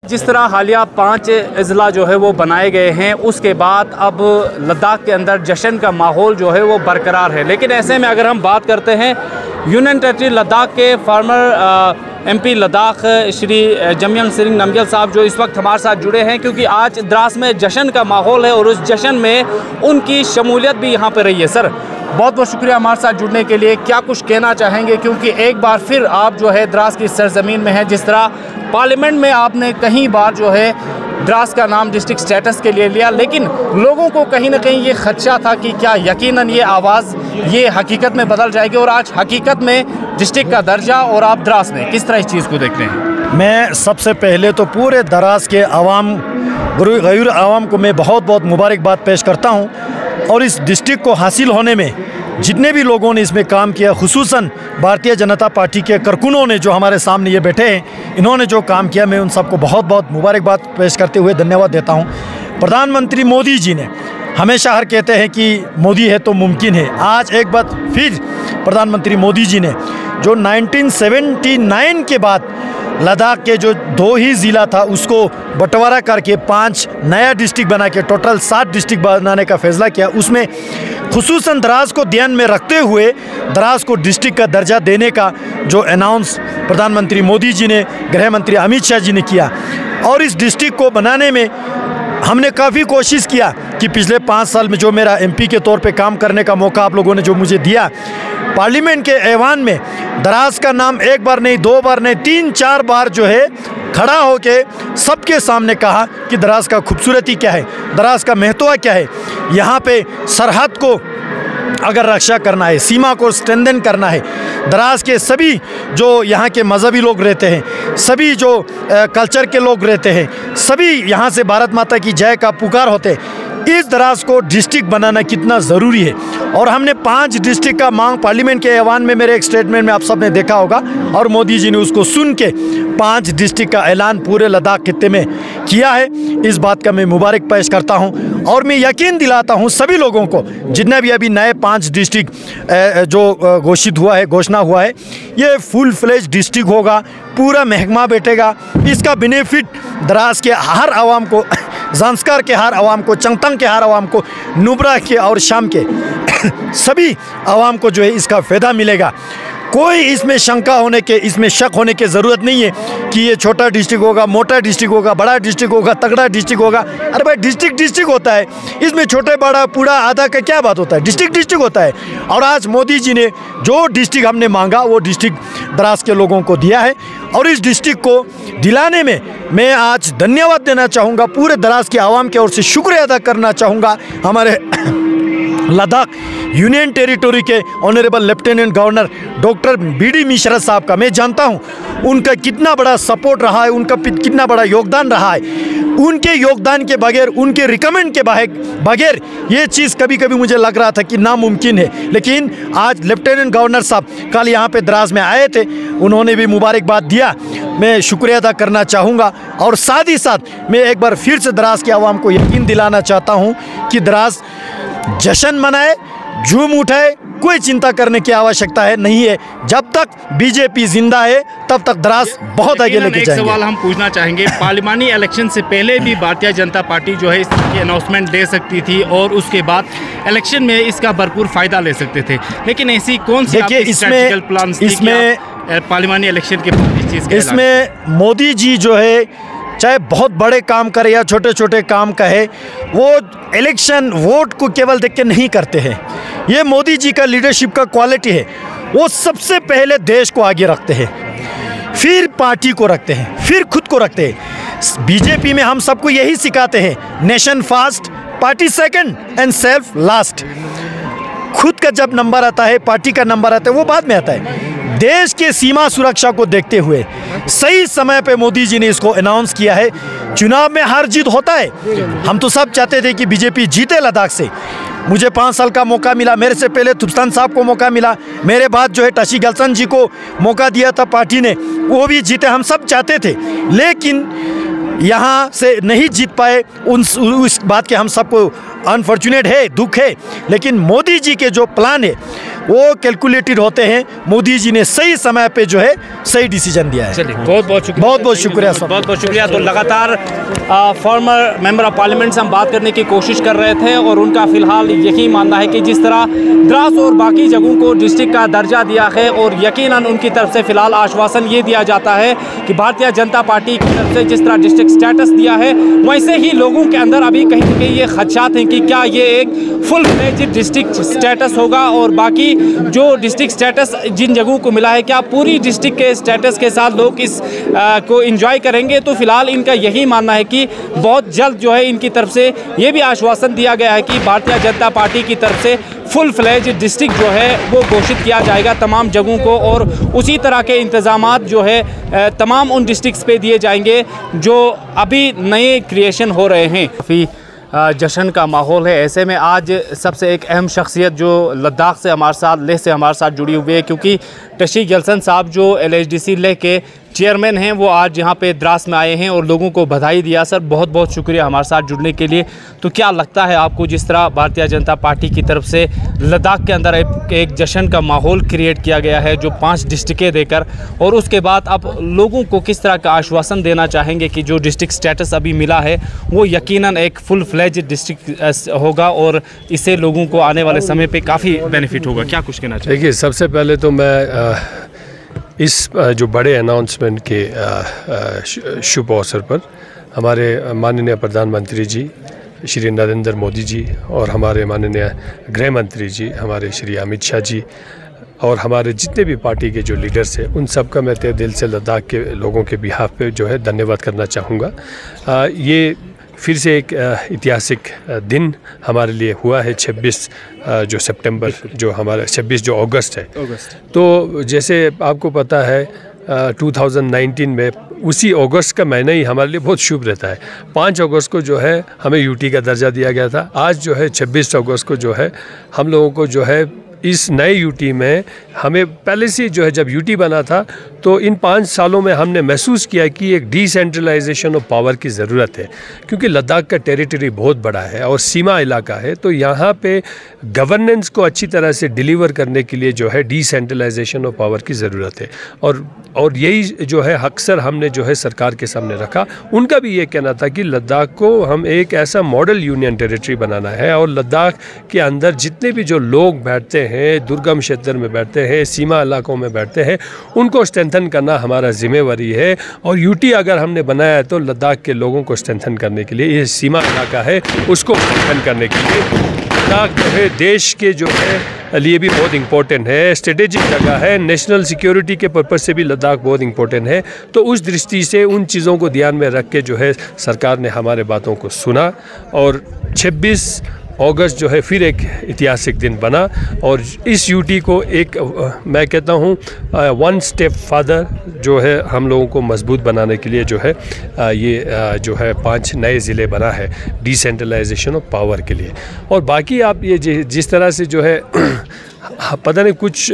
जिस तरह हालिया 5 अजला जो है वो बनाए गए हैं, उसके बाद अब लद्दाख के अंदर जश्न का माहौल जो है वो बरकरार है। लेकिन ऐसे में अगर हम बात करते हैं यूनियन टेरिटरी लद्दाख के फार्मर MP लद्दाख श्री जमयांग सेरिंग नामग्याल साहब जो इस वक्त हमारे साथ जुड़े हैं, क्योंकि आज द्रास में जश्न का माहौल है और उस जश्न में उनकी शमूलियत भी यहाँ पर रही है। सर, बहुत बहुत शुक्रिया हमारे साथ जुड़ने के लिए। क्या कुछ कहना चाहेंगे, क्योंकि एक बार फिर आप जो है द्रास की सरजमीन में हैं। जिस तरह पार्लियामेंट में आपने कई बार जो है द्रास का नाम डिस्ट्रिक्ट स्टेटस के लिए लिया, लेकिन लोगों को कहीं ना कहीं ये खदशा था कि क्या यकीनन ये आवाज़ ये हकीकत में बदल जाएगी, और आज हकीकत में डिस्ट्रिक्ट का दर्जा और आप द्रास में किस तरह इस चीज़ को देखते हैं? मैं सबसे पहले तो पूरे द्रास के गैर आवाम को मैं बहुत बहुत मुबारकबाद पेश करता हूँ। और इस डिस्ट्रिक्ट को हासिल होने में जितने भी लोगों ने इसमें काम किया, खुसूसन भारतीय जनता पार्टी के कारकुनों ने जो हमारे सामने ये बैठे हैं, इन्होंने जो काम किया, मैं उन सबको बहुत बहुत मुबारकबाद पेश करते हुए धन्यवाद देता हूँ। प्रधानमंत्री मोदी जी ने हमेशा हर कहते हैं कि मोदी है तो मुमकिन है। आज एक बार फिर प्रधानमंत्री मोदी जी ने जो 1979 के बाद लद्दाख के जो 2 ही ज़िला था उसको बंटवारा करके 5 नया डिस्ट्रिक्ट बना के टोटल 7 डिस्ट्रिक्ट बनाने का फैसला किया। उसमें खुसूसन द्रास को ध्यान में रखते हुए द्रास को डिस्ट्रिक्ट का दर्जा देने का जो अनाउंस प्रधानमंत्री मोदी जी ने, गृह मंत्री अमित शाह जी ने किया। और इस डिस्ट्रिक्ट को बनाने में हमने काफ़ी कोशिश किया कि पिछले 5 साल में जो मेरा MP के तौर पे काम करने का मौका आप लोगों ने जो मुझे दिया, पार्लियामेंट के ऐवान में द्रास का नाम एक बार नहीं, 2 बार नहीं, 3-4 बार जो है खड़ा होके सबके सामने कहा कि द्रास का खूबसूरती क्या है, द्रास का महत्व क्या है। यहाँ पे सरहद को अगर रक्षा करना है, सीमा को स्ट्रेंथन करना है, द्रास के सभी जो यहाँ के मजहबी लोग रहते हैं, सभी जो कल्चर के लोग रहते हैं, सभी यहाँ से भारत माता की जय का पुकार होते हैं। इस द्रास को डिस्ट्रिक्ट बनाना कितना ज़रूरी है। और हमने 5 डिस्ट्रिक्ट का मांग पार्लियामेंट के ऐवान में, मेरे एक स्टेटमेंट में आप सब ने देखा होगा, और मोदी जी ने उसको सुन के 5 डिस्ट्रिक्ट का ऐलान पूरे लद्दाख खित्ते में किया है। इस बात का मैं मुबारक पेश करता हूं और मैं यकीन दिलाता हूं सभी लोगों को, जितने भी अभी नए 5 डिस्ट्रिक्ट जो घोषित हुआ है, घोषणा हुआ है, ये फुल फ्लेज डिस्ट्रिक्ट होगा, पूरा महकमा बैठेगा। इसका बेनिफिट द्रास के हर आवाम को, ज़ांस्कार के हर आवाम को, चंगतंग के हर आवाम को, नुब्रा के और शाम के सभी आवाम को जो है इसका फ़ायदा मिलेगा। कोई इसमें शंका होने के, इसमें शक होने की ज़रूरत नहीं है कि ये छोटा डिस्ट्रिक्ट होगा, मोटा डिस्ट्रिक्ट होगा, बड़ा डिस्ट्रिक्ट होगा, तगड़ा डिस्ट्रिक्ट होगा। अरे भाई, डिस्ट्रिक्ट डिस्ट्रिक्ट होता है, इसमें छोटे बड़ा पूरा आधा का क्या बात होता है, डिस्ट्रिक्ट डिस्ट्रिक्ट होता है। और आज मोदी जी ने जो डिस्ट्रिक्ट हमने मांगा वो डिस्ट्रिक्ट द्रास के लोगों को दिया है। और इस डिस्ट्रिक्ट को दिलाने में मैं आज धन्यवाद देना चाहूँगा, पूरे द्रास के आवाम की ओर से शुक्रिया अदा करना चाहूँगा हमारे लद्दाख यूनियन टेरिटरी के honourable lieutenant governor doctor BD Mishra साहब का। मैं जानता हूं उनका कितना बड़ा सपोर्ट रहा है, उनका कितना बड़ा योगदान रहा है। उनके योगदान के बगैर, उनके रिकमेंड के बगैर ये चीज़ कभी कभी मुझे लग रहा था कि नामुमकिन है। लेकिन आज लेफ्टिनेंट गवर्नर साहब कल यहाँ पे द्रास में आए थे, उन्होंने भी मुबारकबाद दिया। मैं शुक्रिया अदा करना चाहूँगा। और साथ ही साथ मैं एक बार फिर से द्रास के आवाम को यकीन दिलाना चाहता हूँ कि द्रास जश्न मनाए, झूम उठाए, कोई चिंता करने की आवश्यकता है नहीं है। जब तक बीजेपी जिंदा है तब तक द्रास बहुत आगे लेके जाएंगे। एक सवाल हम पूछना चाहेंगे, पार्लियामानी इलेक्शन से पहले भी भारतीय जनता पार्टी जो है इस तरह की अनाउंसमेंट दे सकती थी और उसके बाद इलेक्शन में इसका भरपूर फायदा ले सकते थे, लेकिन ऐसी कौन सी स्ट्रेटेजिकल प्लान इसमें पार्लियामानी इलेक्शन के बाद इस चीज़? इसमें मोदी जी जो है चाहे बहुत बड़े काम करे या छोटे छोटे काम कहे, वो इलेक्शन वोट को केवल देख के नहीं करते हैं। ये मोदी जी का लीडरशिप का क्वालिटी है। वो सबसे पहले देश को आगे रखते हैं, फिर पार्टी को रखते हैं, फिर खुद को रखते हैं। बीजेपी में हम सबको यही सिखाते हैं, nation first, party second and self last. खुद का जब नंबर आता है, पार्टी का नंबर आता है, वो बाद में आता है। देश के सीमा सुरक्षा को देखते हुए सही समय पे मोदी जी ने इसको अनाउंस किया है। चुनाव में हार जीत होता है, हम तो सब चाहते थे कि बीजेपी जीते लद्दाख से। मुझे 5 साल का मौका मिला, मेरे से पहले तुप्तान साहब को मौका मिला, मेरे बाद जो है टशी गलसन जी को मौका दिया था पार्टी ने, वो भी जीते, हम सब चाहते थे। लेकिन यहाँ से नहीं जीत पाए, उस बात के हम सबको अनफॉर्चुनेट है, दुख है। लेकिन मोदी जी के जो प्लान है वो कैलकुलेटेड होते हैं। मोदी जी ने सही समय पे जो है सही डिसीजन दिया है। चलिए बहुत बहुत शुक्रिया, बहुत बहुत शुक्रिया, बहुत बहुत शुक्रिया। तो लगातार फॉर्मर मेंबर ऑफ पार्लियामेंट से हम बात करने की कोशिश कर रहे थे और उनका फिलहाल यही मानना है कि जिस तरह द्रास और बाकी जगहों को डिस्ट्रिक्ट का दर्जा दिया है और यकीनन उनकी तरफ से फिलहाल आश्वासन ये दिया जाता है कि भारतीय जनता पार्टी की तरफ से जिस तरह डिस्ट्रिक्ट स्टेटस दिया है वैसे ही लोगों के अंदर अभी कहीं ना कहीं ये खदशात हैं कि क्या ये एक फुल फ्लेज्ड डिस्ट्रिक्ट स्टेटस होगा और बाकी जो डिस्ट्रिक्ट स्टेटस जिन जगहों को मिला है क्या पूरी डिस्ट्रिक्ट के स्टेटस के साथ लोग इस को एंजॉय करेंगे। तो फिलहाल इनका यही मानना है कि बहुत जल्द जो है इनकी तरफ से ये भी आश्वासन दिया गया है कि भारतीय जनता पार्टी की तरफ से फुल फ्लेज डिस्ट्रिक्ट जो है वो घोषित किया जाएगा तमाम जगहों को और उसी तरह के इंतजामात जो है तमाम उन डिस्ट्रिक्ट्स पे दिए जाएंगे जो अभी नए क्रिएशन हो रहे हैं। काफ़ी जश्न का माहौल है। ऐसे में आज सबसे एक अहम शख्सियत जो लद्दाख से हमारे साथ लेह से हमारे साथ जुड़ी हुई है क्योंकि टशी गलसन साहब जो LHDC लेह के चेयरमैन हैं वो आज यहाँ पे द्रास में आए हैं और लोगों को बधाई दिया। सर बहुत बहुत शुक्रिया हमारे साथ जुड़ने के लिए। तो क्या लगता है आपको जिस तरह भारतीय जनता पार्टी की तरफ से लद्दाख के अंदर एक जश्न का माहौल क्रिएट किया गया है जो 5 डिस्ट्रिक्टें देकर और उसके बाद आप लोगों को किस तरह का आश्वासन देना चाहेंगे कि जो डिस्ट्रिक्ट स्टेटस अभी मिला है वो यकीनन एक फुल फ्लेज्ड डिस्ट्रिक्ट होगा और इससे लोगों को आने वाले समय पर काफ़ी बेनिफिट होगा? क्या कुछ कहना चाहिए? देखिए सबसे पहले तो मैं इस जो बड़े अनाउंसमेंट के शुभ अवसर पर हमारे माननीय प्रधानमंत्री जी श्री नरेंद्र मोदी जी और हमारे माननीय गृह मंत्री जी हमारे श्री अमित शाह जी और हमारे जितने भी पार्टी के जो लीडर्स हैं उन सब का मैं तहे दिल से लद्दाख के लोगों के बिहाफ पे जो है धन्यवाद करना चाहूँगा। ये फिर से एक ऐतिहासिक दिन हमारे लिए हुआ है 26 जो सितंबर जो हमारा 26 जो अगस्त है। तो जैसे आपको पता है 2019 में उसी अगस्त का महीना ही हमारे लिए बहुत शुभ रहता है। 5 अगस्त को जो है हमें यूटी का दर्जा दिया गया था। आज जो है 26 अगस्त को जो है हम लोगों को जो है इस नए यूटी में हमें पहले से जो है जब यूटी बना था तो इन 5 सालों में हमने महसूस किया कि एक डिसेंट्रलाइजेशन ऑफ पावर की ज़रूरत है क्योंकि लद्दाख का टेरिटरी बहुत बड़ा है और सीमा इलाका है। तो यहाँ पे गवर्नेंस को अच्छी तरह से डिलीवर करने के लिए जो है डिसेंट्रलाइजेशन ऑफ पावर की ज़रूरत है और यही जो है अक्सर हमने जो है सरकार के सामने रखा। उनका भी ये कहना था कि लद्दाख को हम एक ऐसा मॉडल यूनियन टेरिटरी बनाना है और लद्दाख के अंदर जितने भी जो लोग बैठते हैं दुर्गम क्षेत्र में बैठते हैं सीमा इलाकों में बैठते हैं उनको स्ट्रेंथन करना हमारा जिम्मेवारी है। और यूटी अगर हमने बनाया है तो लद्दाख के लोगों को स्ट्रेंथन करने के लिए ये सीमा इलाका है उसको स्ट्रेंथन करने के लिए लद्दाख जो है देश के जो है लिए भी बहुत इम्पोर्टेंट है, स्ट्रेटेजिक जगह है, नेशनल सिक्योरिटी के पर्पज़ से भी लद्दाख बहुत इम्पोर्टेंट है। तो उस दृष्टि से उन चीज़ों को ध्यान में रख के जो है सरकार ने हमारे बातों को सुना और 26 अगस्त जो है फिर एक ऐतिहासिक दिन बना और इस यूटी को एक मैं कहता हूँ 1 स्टेप फादर जो है हम लोगों को मजबूत बनाने के लिए जो है ये जो है 5 नए ज़िले बना है डिसेंट्रलाइजेशन ऑफ पावर के लिए। और बाकी आप ये जिस तरह से जो है पता नहीं कुछ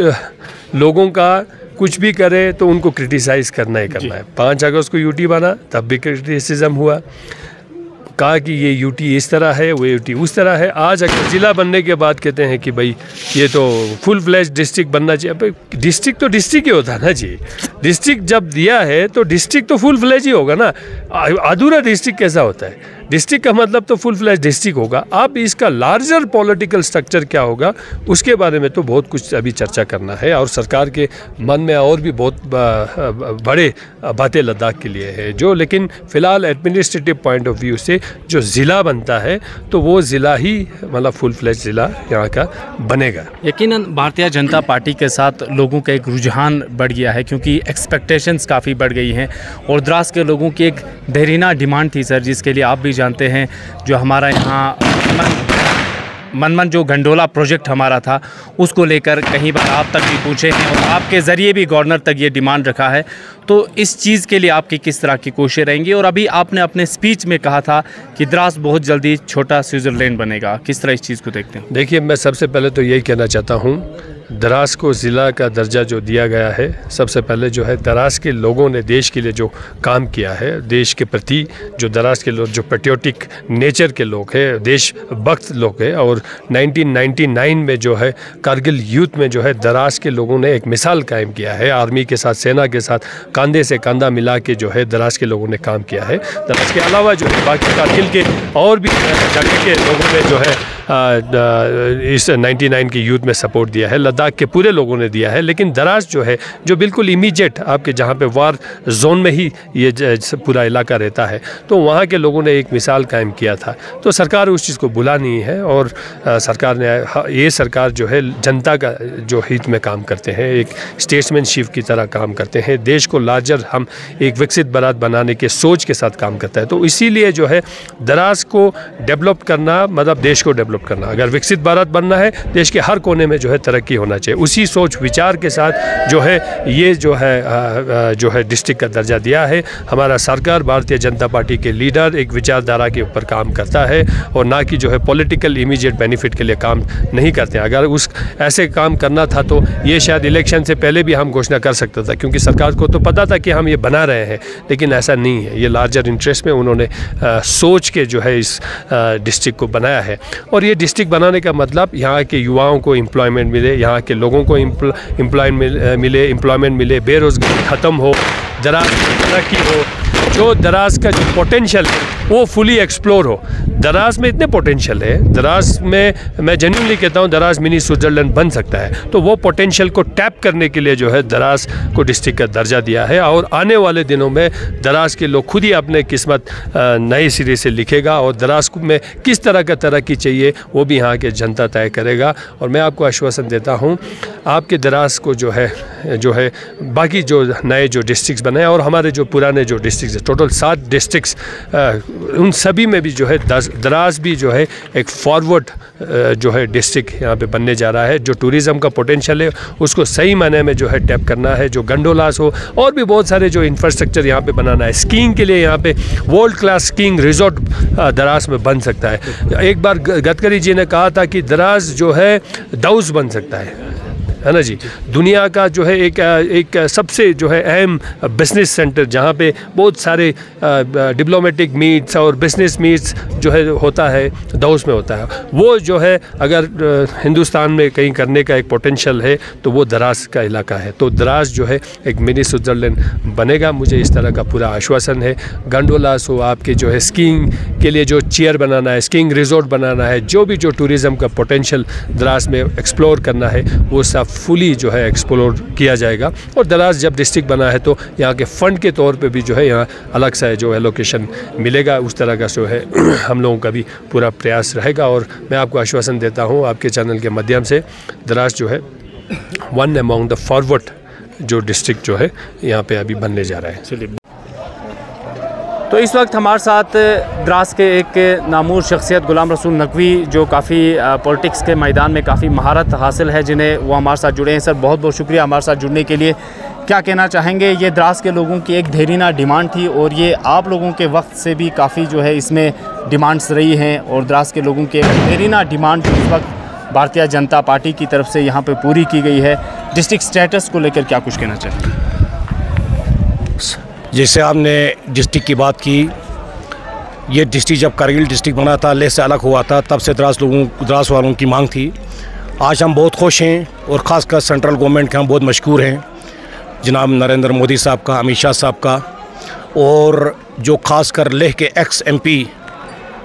लोगों का कुछ भी करे तो उनको क्रिटिसाइज़ करना ही करना है। 5 अगस्त को यूटी बना तब भी क्रिटिसिज्म हुआ, कहा कि ये यूटी इस तरह है वो यूटी उस तरह है। आज अगर ज़िला बनने के बाद कहते हैं कि भाई ये तो फुल फ्लैश डिस्ट्रिक्ट बनना चाहिए। डिस्ट्रिक्ट तो डिस्ट्रिक्ट ही होता है ना जी। डिस्ट्रिक्ट जब दिया है तो डिस्ट्रिक्ट तो फुल फ्लैश ही होगा ना, अधूरा डिस्ट्रिक्ट कैसा होता है? डिस्ट्रिक्ट का मतलब तो फुल फ्लैश डिस्ट्रिक्ट होगा। अब इसका लार्जर पॉलिटिकल स्ट्रक्चर क्या होगा उसके बारे में तो बहुत कुछ अभी चर्चा करना है और सरकार के मन में और भी बहुत बड़े बातें लद्दाख के लिए है जो, लेकिन फ़िलहाल एडमिनिस्ट्रेटिव पॉइंट ऑफ व्यू से जो ज़िला बनता है तो वो ज़िला ही मतलब फुल फ्लैश ज़िला यहाँ का बनेगा। यकीनन भारतीय जनता पार्टी के साथ लोगों का एक रुझान बढ़ गया है क्योंकि एक्सपेक्टेशंस काफ़ी बढ़ गई हैं और द्रास के लोगों की एक देरीना डिमांड थी सर, जिसके लिए आप भी जानते हैं जो हमारा यहाँ मनमन जो गंडोला प्रोजेक्ट हमारा था उसको लेकर कहीं बार आप तक भी पूछे हैं और आपके ज़रिए भी गवर्नर तक ये डिमांड रखा है। तो इस चीज़ के लिए आपकी किस तरह की कोशिशें रहेंगी? और अभी आपने अपने स्पीच में कहा था कि द्रास बहुत जल्दी छोटा स्विट्ज़रलैंड बनेगा, किस तरह इस चीज़ को देखते हैं? देखिए मैं सबसे पहले तो यही कहना चाहता हूँ दराज को ज़िला का दर्जा जो दिया गया है, सबसे पहले जो है दराज के लोगों ने देश के लिए जो काम किया है, देश के प्रति जो दराज के लोग जो पेट्रियोटिक नेचर के लोग हैं, देशभक्त लोग हैं, और 1999 में जो है कारगिल युद्ध में जो है दराज के लोगों ने एक मिसाल कायम किया है। आर्मी के साथ, सेना के साथ कंधे से कंधा मिला के जो है दराज के लोगों ने काम किया है। दराज के अलावा जो है बाकी कारगिल के और भी जगह के लोगों ने जो है इस 99 के युद्ध में सपोर्ट दिया है, लद्दाख के पूरे लोगों ने दिया है। लेकिन दराज जो है, जो बिल्कुल इमीडिएट आपके जहाँ पे वार जोन में ही ये पूरा इलाका रहता है, तो वहाँ के लोगों ने एक मिसाल कायम किया था। तो सरकार उस चीज़ को भुला नहीं है, और सरकार ने ये सरकार जो है जनता का जो हित में काम करते हैं, एक स्टेट्समैनशिप की तरह काम करते हैं, देश को लार्जर हम एक विकसित भारत बनाने के सोच के साथ काम करता है। तो इसीलिए जो है दराज को डेवलप करना मतलब देश को डेवलप करना। अगर विकसित भारत बनना है, देश के हर कोने में जो है तरक्की होना चाहिए। उसी सोच विचार के साथ जो है ये जो है डिस्ट्रिक्ट का दर्जा दिया है। हमारा सरकार, भारतीय जनता पार्टी के लीडर एक विचारधारा के ऊपर काम करता है, और ना कि जो है पॉलिटिकल इमीडिएट बेनिफिट के लिए काम नहीं करते हैं। अगर उस ऐसे काम करना था तो ये शायद इलेक्शन से पहले भी हम घोषणा कर सकता था, क्योंकि सरकार को तो पता था कि हम ये बना रहे हैं, लेकिन ऐसा नहीं है। ये लार्जर इंटरेस्ट में उन्होंने सोच के जो है इस डिस्ट्रिक्ट को बनाया है। और ये डिस्ट्रिक्ट बनाने का मतलब यहाँ के युवाओं को एम्प्लॉयमेंट मिले, यहाँ के लोगों को एम्प्लॉयमेंट मिले, बेरोजगारी ख़त्म हो, दराज की तरक्की हो, जो दराज का जो पोटेंशियल है वो फुली एक्सप्लोर हो। दराज में इतने पोटेंशियल है, दराज में मैं जेन्युइनली कहता हूँ दराज मिनी स्विट्ज़रलैंड बन सकता है। तो वो पोटेंशियल को टैप करने के लिए जो है दराज को डिस्ट्रिक्ट का दर्जा दिया है, और आने वाले दिनों में दराज के लोग खुद ही अपने किस्मत नए सिरे से लिखेगा, और दराज में किस तरह का तरक्की चाहिए वो भी यहाँ के जनता तय करेगा। और मैं आपको आश्वासन देता हूँ, आपके दराज को जो है बाकी जो नए जो डिस्ट्रिक्ट बने और हमारे जो पुराने जो डिस्ट्रिक्ट टोटल 7 डिस्ट्रिक्ट्स, उन सभी में भी जो है दराज भी जो है एक फॉरवर्ड जो है डिस्ट्रिक्ट यहाँ पे बनने जा रहा है। जो टूरिज़्म का पोटेंशियल है उसको सही मायने में जो है टैप करना है, जो गंडोलास हो और भी बहुत सारे जो इंफ्रास्ट्रक्चर यहाँ पे बनाना है। स्कीइंग के लिए यहाँ पे वर्ल्ड क्लास स्कीइंग रिजॉर्ट दराज में बन सकता है। एक बार गडकरी जी ने कहा था कि दराज जो है दाउस बन सकता है ना जी, दुनिया का जो है एक सबसे जो है अहम बिजनेस सेंटर, जहाँ पे बहुत सारे डिप्लोमेटिक मीट्स और बिजनेस मीट्स जो है होता है, दाउस में होता है। वो जो है अगर हिंदुस्तान में कहीं करने का एक पोटेंशियल है तो वो दराज का इलाका है। तो दराज जो है एक मिनी स्विट्ज़रलैंड बनेगा, मुझे इस तरह का पूरा आश्वासन है। गंडोलास हो, आपके जो है स्कीइंग के लिए जो चेयर बनाना है, स्कीइंग रिजॉर्ट बनाना है, जो भी जो टूरिज़्म का पोटेंशियल दराज में एक्सप्लोर करना है वो सब फुली जो है एक्सप्लोर किया जाएगा। और दराज जब डिस्ट्रिक्ट बना है तो यहाँ के फ़ंड के तौर पे भी जो है यहाँ अलग सा जो एलोकेशन मिलेगा, उस तरह का जो है हम लोगों का भी पूरा प्रयास रहेगा। और मैं आपको आश्वासन देता हूँ आपके चैनल के माध्यम से, दराज जो है वन अमॉन्ग द फॉरवर्ड जो डिस्ट्रिक्ट जो है यहाँ पे अभी बनने जा रहा है। चलिए, तो इस वक्त हमारे साथ द्रास के एक नामूर शख्सियत गुलाम रसूल नकवी, जो काफ़ी पॉलिटिक्स के मैदान में काफ़ी महारत हासिल है, जिन्हें वो हमारे साथ जुड़े हैं। सर, बहुत बहुत शुक्रिया हमारे साथ जुड़ने के लिए। क्या कहना चाहेंगे? ये द्रास के लोगों की एक देरीना डिमांड थी, और ये आप लोगों के वक्त से भी काफ़ी जो है इसमें डिमांड्स रही हैं, और द्रास के लोगों की एक देरीना डिमांड जो इस वक्त भारतीय जनता पार्टी की तरफ से यहाँ पर पूरी की गई है। डिस्ट्रिक्ट स्टेटस को लेकर क्या कुछ कहना चाहेंगे? जैसे आपने डिस्ट्रिक्ट की बात की, ये डिस्ट्रिक्ट जब कारगिल डिस्ट्रिक्ट बना था, लेह से अलग हुआ था, तब से द्रास वालों की मांग थी। आज हम बहुत खुश हैं, और ख़ासकर सेंट्रल गवर्नमेंट के हम बहुत मशकूर हैं, जनाब नरेंद्र मोदी साहब का, अमित शाह साहब का, और जो ख़ासकर लेह के एक्स MP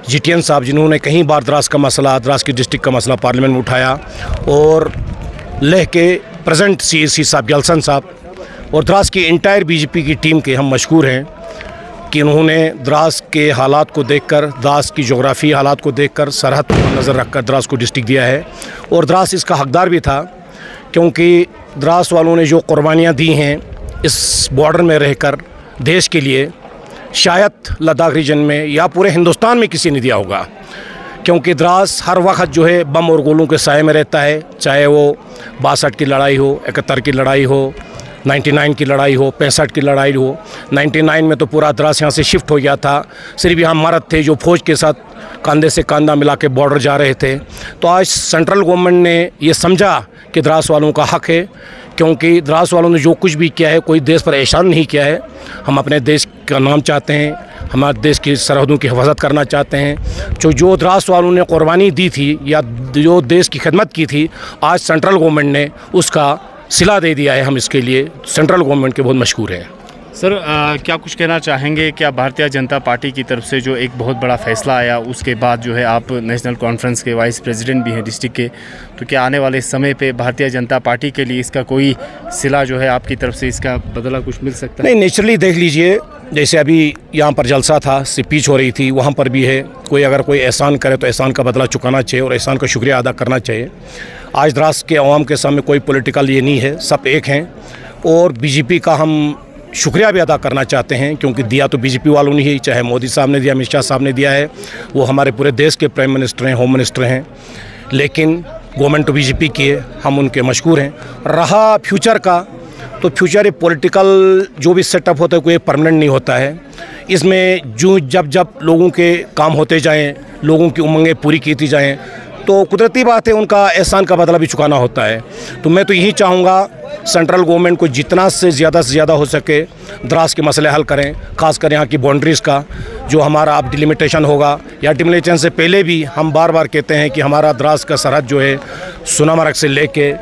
GTN साहब, जिन्होंने कई बार द्रास की डिस्ट्रिक्ट का मसला पार्लियामेंट में उठाया, और लेह के प्रेजेंट CAC साहब जलसन साहब, और द्रास की इंटायर BJP की टीम के हम मशकूर हैं कि उन्होंने द्रास के हालात को देखकर, द्रास की जोग्राफी हालात को देखकर, सरहद पर नज़र रखकर द्रास को डिस्ट्रिक्ट दिया है। और द्रास इसका हकदार भी था, क्योंकि द्रास वालों ने जो कुर्बानियाँ दी हैं इस बॉर्डर में रहकर देश के लिए, शायद लद्दाख रीजन में या पूरे हिंदुस्तान में किसी ने दिया होगा। क्योंकि द्रास हर वक्त जो है बम और गोलों के साए में रहता है, चाहे वो 62 की लड़ाई हो, 71 की लड़ाई हो, 99 की लड़ाई हो, 65 की लड़ाई हो। 99 में तो पूरा द्रास यहाँ से शिफ्ट हो गया था, सिर्फ यहाँ मर्द थे जो फौज के साथ कंधे से कंधा मिला के बॉर्डर जा रहे थे। तो आज सेंट्रल गवर्नमेंट ने ये समझा कि द्रास वालों का हक है, क्योंकि द्रास वालों ने जो कुछ भी किया है कोई देश पर एहसान नहीं किया है। हम अपने देश का नाम चाहते हैं, हमारे देश की सरहदों की हिफाजत करना चाहते हैं। जो द्रास वालों ने कुर्बानी दी थी या जो देश की खिदमत की थी, आज सेंट्रल गवर्नमेंट ने उसका सिला दे दिया है। हम इसके लिए सेंट्रल गवर्नमेंट के बहुत मशहूर हैं। सर क्या कुछ कहना चाहेंगे? क्या भारतीय जनता पार्टी की तरफ से जो एक बहुत बड़ा फैसला आया, उसके बाद जो है आप नेशनल कॉन्फ्रेंस के वाइस प्रेसिडेंट भी हैं डिस्ट्रिक्ट के, तो क्या आने वाले समय पे भारतीय जनता पार्टी के लिए इसका कोई सिला जो है आपकी तरफ से इसका बदला कुछ मिल सकता है? नहीं, नेचुरली देख लीजिए, जैसे अभी यहाँ पर जलसा था, स्पीच हो रही थी, वहाँ पर भी है कोई अगर कोई एहसान करे तो एहसान का बदला चुकाना चाहिए और एहसान का शुक्रिया अदा करना चाहिए। आज द्रास के अवाम के सामने कोई पॉलिटिकल ये नहीं है, सब एक हैं। और बीजेपी का हम शुक्रिया भी अदा करना चाहते हैं, क्योंकि दिया तो बीजेपी वालों ने ही, चाहे मोदी साहब ने दिया, अमित शाह साहब ने दिया है, वो हमारे पूरे देश के प्राइम मिनिस्टर हैं, होम मिनिस्टर हैं, लेकिन गवर्नमेंट तो बीजेपी की है, हम उनके मशहूर हैं। रहा फ्यूचर का, तो फ्यूचर पॉलिटिकल जो भी सेटअप होता है कोई परमानेंट नहीं होता है। इसमें जो जब लोगों के काम होते जाएँ, लोगों की उमंगें पूरी की जाएँ, तो कुदरती बात है उनका एहसान का बदला भी चुकाना होता है। तो मैं तो यही चाहूँगा सेंट्रल गवर्नमेंट को जितना से ज़्यादा हो सके द्रास के मसले हल करें, खासकर यहाँ की बाउंड्रीज़ का जो हमारा अब डिलिमिटेशन होगा, या डिलिमिटेशन से पहले भी हम बार बार कहते हैं कि हमारा द्रास का सरहद जो है सोनामर्ग से लेके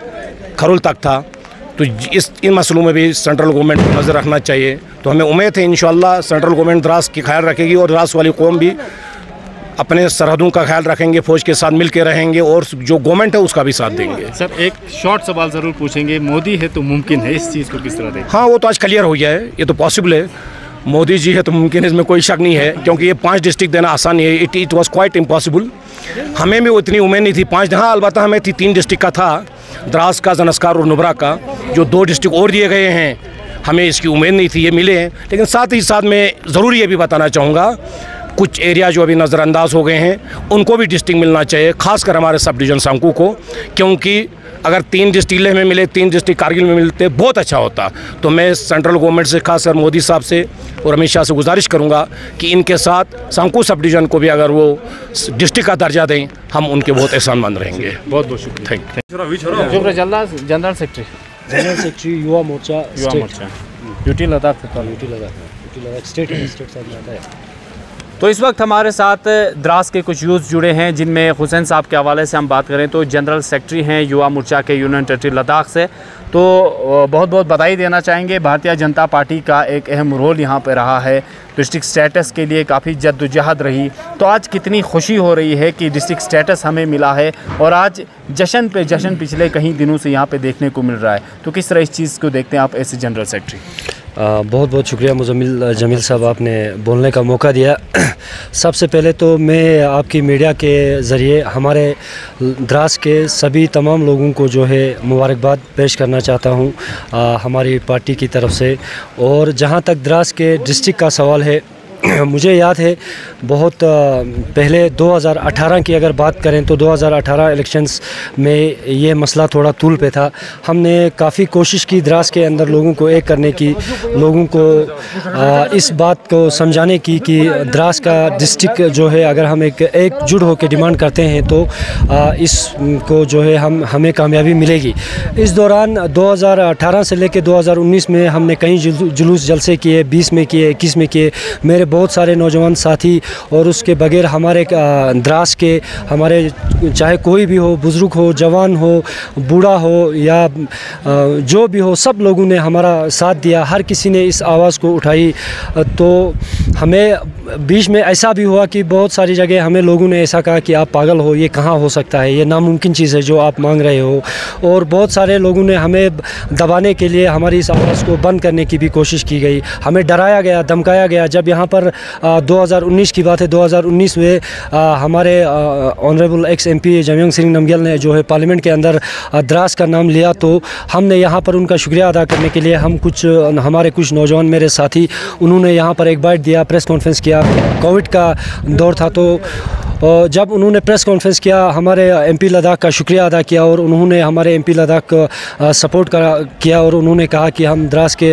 खरुल तक था। तो इन मसलों में भी सेंट्रल गवर्नमेंट को नज़र रखना चाहिए। तो हमें उम्मीद है इंशाअल्लाह सेंट्रल गवर्नमेंट द्रास की ख्याल रखेगी और द्रास वाली कौम भी अपने सरहदों का ख्याल रखेंगे, फौज के साथ मिल के रहेंगे और जो गवर्नमेंट है उसका भी साथ देंगे। सर एक शॉर्ट सवाल ज़रूर पूछेंगे, मोदी है तो मुमकिन है, इस चीज़ को किस तरह देखें? हाँ, वो तो आज क्लियर हो गया है, ये तो पॉसिबल है। मोदी जी है तो मुमकिन है, इसमें कोई शक नहीं है, क्योंकि ये 5 डिस्ट्रिक्ट देना आसान नहीं है। It was quite impossible. हमें भी उतनी उम्मीद नहीं थी 5, हाँ अलबत्ता हमें थी 3 डिस्ट्रिक्ट का था, द्रास का, ज़नस्कार और नुब्रा का, जो 2 डिस्ट्रिक्ट और दिए गए हैं। हमें इसकी उम्मीद नहीं थी, ये मिले हैं। लेकिन साथ ही साथ मैं ज़रूर ये भी बताना चाहूँगा, कुछ एरिया जो अभी नज़रअंदाज हो गए हैं उनको भी डिस्ट्रिक्ट मिलना चाहिए, खासकर हमारे सब डिवीज़न सांकू को, क्योंकि अगर 3 डिस्ट्रिक्ट लेह में मिले, 3 डिस्ट्रिक्ट कारगिल में मिलते, बहुत अच्छा होता। तो मैं सेंट्रल गवर्नमेंट से, खासकर मोदी साहब से और अमित शाह से गुजारिश करूंगा कि इनके साथ सांकू सब डिवीज़न को भी अगर वो डिस्ट्रिक्ट का दर्जा दें, हम उनके बहुत एहसानमंद रहेंगे। बहुत बहुत शुक्रिया। General secretary Yuva Morcha UT Ladakh state साथ में आता है। तो इस वक्त हमारे साथ द्रास के कुछ यूथ जुड़े हैं, जिनमें हुसैन साहब के हवाले से हम बात करें तो जनरल सेक्रेटरी हैं युवा मोर्चा के यूनियन टेरिटरी लद्दाख से। तो बहुत बहुत बधाई देना चाहेंगे, भारतीय जनता पार्टी का एक अहम रोल यहाँ पे रहा है, डिस्ट्रिक्ट स्टेटस के लिए काफ़ी जद्दोजहद रही। तो आज कितनी खुशी हो रही है कि डिस्ट्रिक्ट स्टेटस हमें मिला है और आज जश्न पे जश्न पिछले कई दिनों से यहाँ पे देखने को मिल रहा है। तो किस तरह इस चीज़ को देखते हैं आप एज जनरल सेक्रेटरी? बहुत बहुत शुक्रिया मुजम्मिल जमील साहब, आपने बोलने का मौका दिया। सबसे पहले तो मैं आपकी मीडिया के ज़रिए हमारे द्रास के सभी तमाम लोगों को जो है मुबारकबाद पेश करना चाहता हूं हमारी पार्टी की तरफ से। और जहां तक द्रास के डिस्ट्रिक्ट का सवाल है, मुझे याद है बहुत पहले 2018 की अगर बात करें तो 2018 इलेक्शंस में ये मसला थोड़ा तूल पे था। हमने काफ़ी कोशिश की द्रास के अंदर लोगों को एक करने की, लोगों को इस बात को समझाने की कि द्रास का डिस्ट्रिक्ट जो है अगर हम एकजुट होकर डिमांड करते हैं तो इसको जो है हमें कामयाबी मिलेगी। इस दौरान 2018 से लेकर 2019 में हमने कई जुलूस जलसे किए, 20 में किए, 21 में किए। मेरे बहुत सारे नौजवान साथी और उसके बगैर हमारे द्रास के हमारे चाहे कोई भी हो, बुज़ुर्ग हो, जवान हो, बूढ़ा हो या जो भी हो, सब लोगों ने हमारा साथ दिया। हर किसी ने इस आवाज़ को उठाई। तो हमें बीच में ऐसा भी हुआ कि बहुत सारी जगह हमें लोगों ने ऐसा कहा कि आप पागल हो, ये कहाँ हो सकता है, ये नामुमकिन चीज़ है जो आप मांग रहे हो। और बहुत सारे लोगों ने हमें दबाने के लिए हमारी इस आवाज़ को बंद करने की भी कोशिश की गई। हमें डराया गया, धमकाया गया। जब यहाँ पर 2019 की बात है, 2019 में हमारे honourable ex MP Jamyang Singh Namgyal ने जो है पार्लियामेंट के अंदर द्रास का नाम लिया, तो हमने यहाँ पर उनका शुक्रिया अदा करने के लिए हमारे कुछ नौजवान मेरे साथी, उन्होंने यहाँ पर एक बाइट दिया, प्रेस कॉन्फ्रेंस किया। कोविड का दौर था तो जब उन्होंने प्रेस कॉन्फ्रेंस किया, हमारे एमपी लद्दाख का शुक्रिया अदा किया और उन्होंने हमारे एमपी लद्दाख को सपोर्ट किया और उन्होंने कहा कि हम द्रास के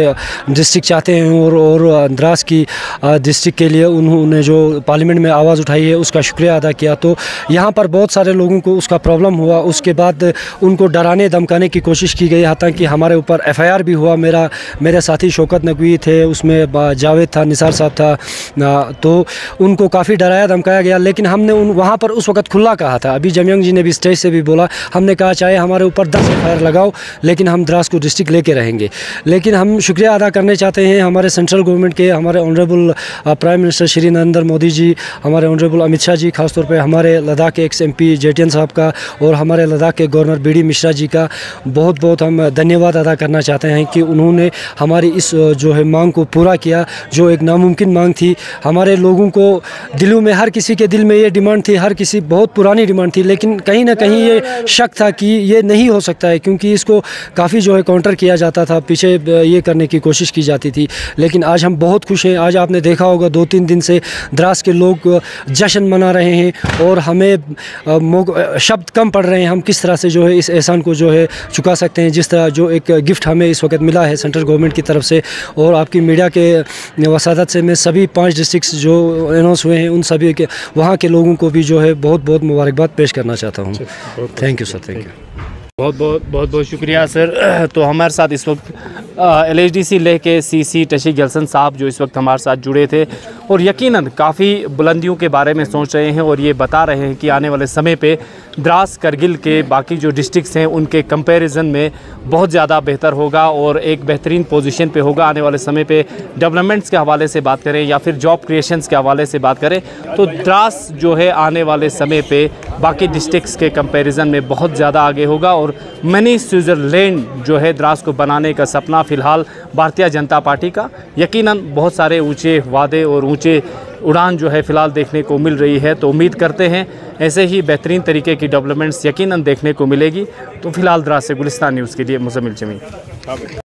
डिस्ट्रिक्ट चाहते हैं और द्रास की डिस्ट्रिक्ट के लिए उन्होंने जो पार्लियामेंट में आवाज़ उठाई है उसका शुक्रिया अदा किया। तो यहाँ पर बहुत सारे लोगों को उसका प्रॉब्लम हुआ। उसके बाद उनको डराने धमकाने की कोशिश की गई, हालांकि कि हमारे ऊपर FIR भी हुआ। मेरे साथी शौकत नकवी थे, उसमें जावेद था, निसार साहब था, तो उनको काफ़ी डराया धमकाया गया। लेकिन हमने वहाँ पर उस वक्त खुला कहा था, अभी जमयंग जी ने भी स्टेज से भी बोला, हमने कहा चाहे हमारे ऊपर 10 FIR लगाओ लेकिन हम द्रास को डिस्ट्रिक्ट लेके रहेंगे। लेकिन हम शुक्रिया अदा करने चाहते हैं हमारे सेंट्रल गवर्नमेंट के, हमारे honourable prime minister Shri Narendra Modi ji, हमारे ऑनरेबल अमित शाह जी, खासतौर पर हमारे लद्दाख के एक्स MP जेटियन साहब का और हमारे लद्दाख के गवर्नर BD मिश्रा जी का बहुत बहुत हम धन्यवाद अदा करना चाहते हैं कि उन्होंने हमारी इस जो है मांग को पूरा किया, जो एक नामुमकिन मांग थी। हमारे लोगों को दिलों में, हर किसी के दिल में ये डिमांड थी, हर किसी बहुत पुरानी डिमांड थी, लेकिन कहीं ना कहीं ये शक था कि ये नहीं हो सकता है, क्योंकि इसको काफ़ी जो है काउंटर किया जाता था, पीछे ये करने की कोशिश की जाती थी। लेकिन आज हम बहुत खुश हैं। आज आपने देखा होगा 2-3 दिन से द्रास के लोग जश्न मना रहे हैं और हमें शब्द कम पड़ रहे हैं हम किस तरह से जो है इस एहसान को जो है चुका सकते हैं, जिस तरह जो एक गिफ्ट हमें इस वक्त मिला है सेंट्रल गवर्नमेंट की तरफ से। और आपकी मीडिया के वसादत से मैं सभी 5 डिस्ट्रिक्ट्स जो अनाउंस हुए हैं उन सभी के वहाँ के लोगों को भी जो है बहुत बहुत मुबारकबाद पेश करना चाहता हूँ। Thank you sir, thank you. बहुत शुक्रिया सर। तो हमारे साथ इस वक्त LHDC लेह के CC टशी गलसन साहब जो इस वक्त हमारे साथ जुड़े थे और यकीनन काफ़ी बुलंदियों के बारे में सोच रहे हैं और ये बता रहे हैं कि आने वाले समय पे द्रास करगिल के बाकी जो डिस्ट्रिक्ट्स हैं उनके कंपैरिजन में बहुत ज़्यादा बेहतर होगा और एक बेहतरीन पोजीशन पे होगा। आने वाले समय पे डेवलपमेंट्स के हवाले से बात करें या फिर जॉब क्रिएशंस के हवाले से बात करें तो द्रास जो है आने वाले समय पे बाकी डिस्ट्रिक्ट्स के कंपैरिजन में बहुत ज़्यादा आगे होगा। और मिनी स्विट्ज़रलैंड जो है द्रास को बनाने का सपना फ़िलहाल भारतीय जनता पार्टी का, यकीनन बहुत सारे ऊंचे वादे और ऊंचे उड़ान जो है फ़िलहाल देखने को मिल रही है। तो उम्मीद करते हैं ऐसे ही बेहतरीन तरीके की डेवलपमेंट्स यकीनन देखने को मिलेगी। तो फ़िलहाल द्रास से गुलिस्तान न्यूज़ के लिए मुज़म्मिल जमील।